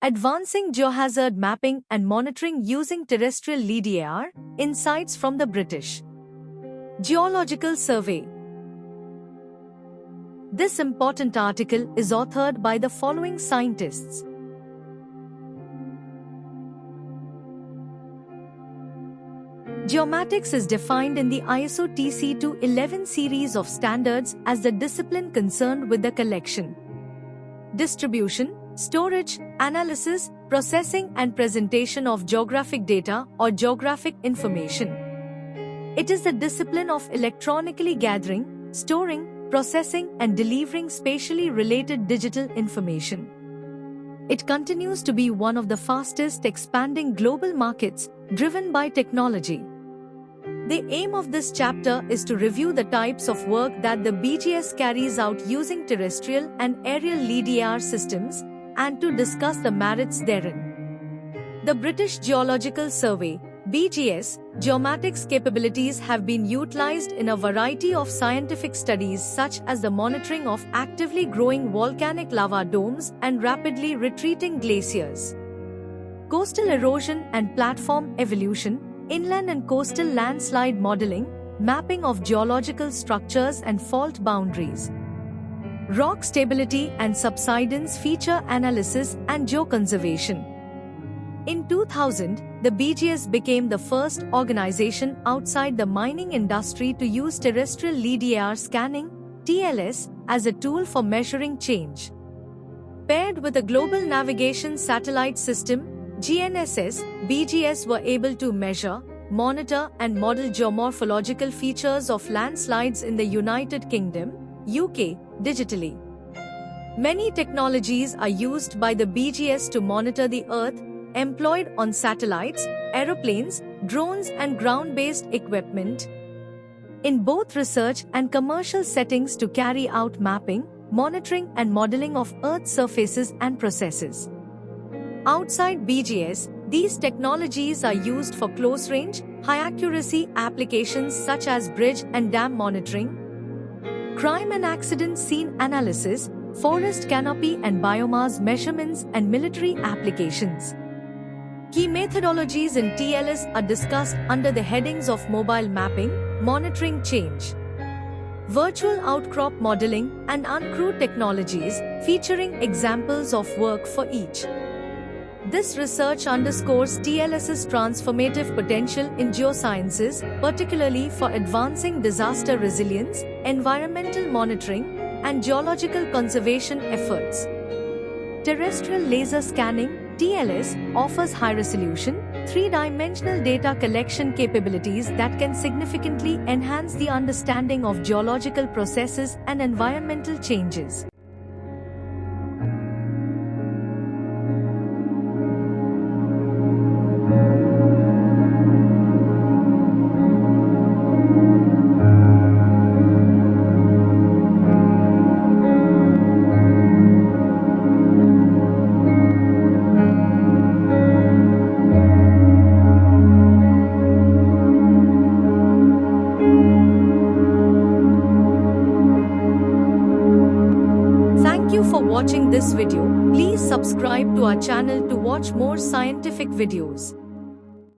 Advancing Geohazard Mapping and Monitoring Using Terrestrial LiDAR, Insights from the British Geological Survey. This important article is authored by the following scientists. Geomatics is defined in the ISO TC211 series of standards as the discipline concerned with the collection, distribution, storage, analysis, processing and presentation of geographic data or geographic information. It is the discipline of electronically gathering, storing, processing and delivering spatially related digital information. It continues to be one of the fastest expanding global markets, driven by technology. The aim of this chapter is to review the types of work that the BGS carries out using terrestrial and aerial LiDAR systems, and to discuss the merits therein. The British Geological Survey (BGS) geomatics capabilities have been utilized in a variety of scientific studies such as the monitoring of actively growing volcanic lava domes and rapidly retreating glaciers, coastal erosion and platform evolution, inland and coastal landslide modeling, mapping of geological structures and fault boundaries, rock stability and subsidence feature analysis and geoconservation. In 2000, the BGS became the first organization outside the mining industry to use terrestrial LiDAR scanning (TLS) as a tool for measuring change. Paired with a Global Navigation Satellite System (GNSS), BGS were able to measure, monitor and model geomorphological features of landslides in the United Kingdom, UK, digitally. Many technologies are used by the BGS to monitor the Earth, employed on satellites, aeroplanes, drones and ground-based equipment in both research and commercial settings to carry out mapping, monitoring and modeling of Earth's surfaces and processes. Outside BGS, these technologies are used for close-range, high-accuracy applications such as bridge and dam monitoring, crime and accident scene analysis, forest canopy and biomass measurements and military applications. Key methodologies in TLS are discussed under the headings of mobile mapping, monitoring change, virtual outcrop modeling, and uncrewed technologies, featuring examples of work for each. This research underscores TLS's transformative potential in geosciences, particularly for advancing disaster resilience, environmental monitoring, and geological conservation efforts. Terrestrial laser scanning (TLS) offers high-resolution, three-dimensional data collection capabilities that can significantly enhance the understanding of geological processes and environmental changes. Thank you for watching this video. Please subscribe to our channel to watch more scientific videos.